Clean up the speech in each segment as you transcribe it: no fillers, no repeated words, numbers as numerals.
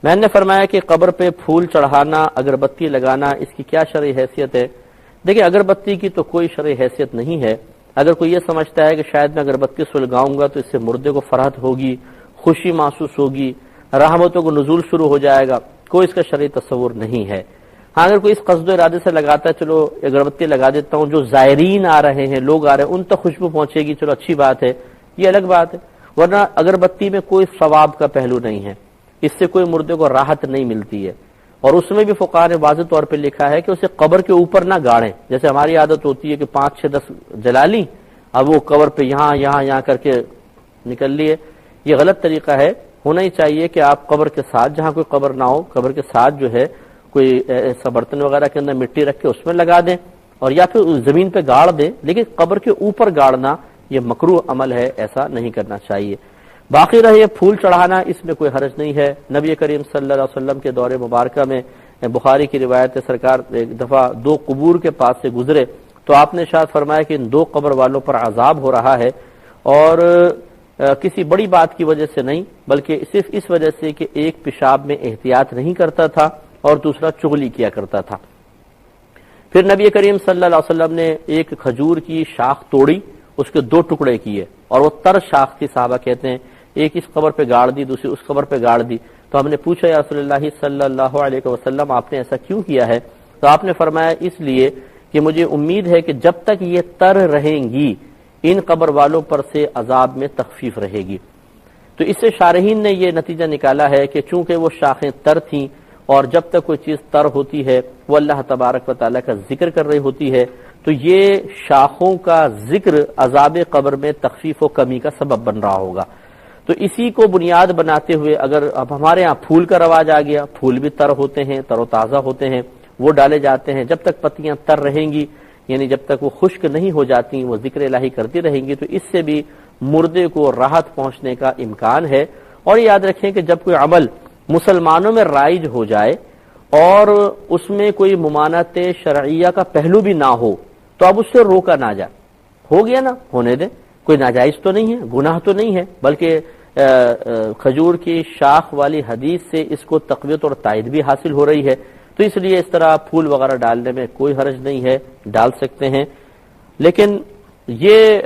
میں نے فرمایا کہ قبر پہ پھول چڑھانا، اگربتی لگانا، اس کی کیا شرعی حیثیت ہے؟ دیکھیں، اگربتی کی تو کوئی شرعی حیثیت نہیں ہے۔ اگر کوئی یہ سمجھتا ہے کہ شاید میں اگربتی سلگاؤں گا تو اس سے مردے کو فرحت ہوگی، خوشی محسوس ہوگی، رحمتوں کو نزول شروع ہو جائے گا، کوئی اس کا شرعی تصور نہیں ہے۔ ہاں، اگر کوئی اس قصد و ارادے سے لگاتا ہے چلو اگربتی لگا دیتا ہوں، جو زائرین آ رہے ہیں، لوگ آ رہے ہیں، ان تک خوشبو پہنچے گی، چلو اچھی بات ہے، یہ الگ بات ہے۔ ورنہ اگربتی میں کوئی ثواب کا پہلو نہیں ہے، اس سے کوئی مردے کو راحت نہیں ملتی ہے۔ اور اس میں بھی فقہاء نے واضح طور پہ لکھا ہے کہ اسے قبر کے اوپر نہ گاڑیں، جیسے ہماری عادت ہوتی ہے کہ 5 6 10 جلا لی، اب وہ قبر پہ یہاں کر کے نکل لیے، یہ غلط طریقہ ہے۔ ہونا ہی چاہیے کہ آپ قبر کے ساتھ، جہاں کوئی قبر نہ ہو، قبر کے ساتھ جو ہے کوئی ایسا برتن وغیرہ کے اندر مٹی رکھ کے اس میں لگا دیں، اور یا پھر زمین پہ گاڑ دیں، لیکن قبر کے اوپر گاڑنا یہ مکروہ عمل ہے، ایسا نہیں کرنا چاہیے۔ باقی رہے پھول چڑھانا، اس میں کوئی حرج نہیں ہے۔ نبی کریم صلی اللہ علیہ وسلم کے دور مبارکہ میں بخاری کی روایت ہے، سرکار ایک دفعہ 2 قبور کے پاس سے گزرے تو آپ نے ارشاد فرمایا کہ ان 2 قبر والوں پر عذاب ہو رہا ہے، اور کسی بڑی بات کی وجہ سے نہیں، بلکہ صرف اس وجہ سے کہ ایک پیشاب میں احتیاط نہیں کرتا تھا اور دوسرا چغلی کیا کرتا تھا۔ پھر نبی کریم صلی اللہ علیہ وسلم نے ایک کھجور کی شاخ توڑی، اس کے 2 ٹکڑے کیے، اور وہ تر شاخ تھی، صحابہ کہتے ہیں ایک اس قبر پہ گاڑ دی، دوسری اس قبر پہ گاڑ دی۔ تو ہم نے پوچھا یا رسول اللہ صلی اللہ علیہ وسلم، آپ نے ایسا کیوں کیا ہے؟ تو آپ نے فرمایا اس لیے کہ مجھے امید ہے کہ جب تک یہ تر رہیں گی ان قبر والوں پر سے عذاب میں تخفیف رہے گی۔ تو اس سے شارحین نے یہ نتیجہ نکالا ہے کہ چونکہ وہ شاخیں تر تھیں، اور جب تک کوئی چیز تر ہوتی ہے وہ اللہ تبارک و تعالیٰ کا ذکر کر رہی ہوتی ہے، تو یہ شاخوں کا ذکر عذاب قبر میں تخفیف و کمی کا سبب بن رہا ہوگا۔ تو اسی کو بنیاد بناتے ہوئے اگر اب ہمارے ہاں پھول کا رواج آ گیا، پھول بھی تر ہوتے ہیں، تر و تازہ ہوتے ہیں، وہ ڈالے جاتے ہیں، جب تک پتیاں تر رہیں گی، یعنی جب تک وہ خشک نہیں ہو جاتی، وہ ذکر الہی کرتی رہیں گی، تو اس سے بھی مردے کو راحت پہنچنے کا امکان ہے۔ اور یاد رکھیں کہ جب کوئی عمل مسلمانوں میں رائج ہو جائے اور اس میں کوئی ممانعت شرعیہ کا پہلو بھی نہ ہو، تو اب اس سے روکا نہ جائے، ہو گیا نا، ہونے دیں، کوئی ناجائز تو نہیں ہے، گناہ تو نہیں ہے، بلکہ کھجور کی شاخ والی حدیث سے اس کو تقویت اور تائید بھی حاصل ہو رہی ہے، تو اس لیے اس طرح پھول وغیرہ ڈالنے میں کوئی حرج نہیں ہے، ڈال سکتے ہیں۔ لیکن یہ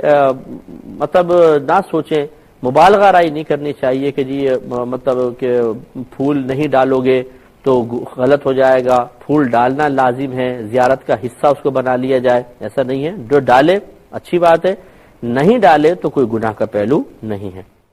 مطلب نہ سوچیں، مبالغہ رائی نہیں کرنی چاہیے کہ جی مطلب کہ پھول نہیں ڈالو گے تو غلط ہو جائے گا، پھول ڈالنا لازم ہے، زیارت کا حصہ اس کو بنا لیا جائے، ایسا نہیں ہے۔ جو ڈالے اچھی بات ہے، نہیں ڈالے تو کوئی گناہ کا پہلو نہیں ہے۔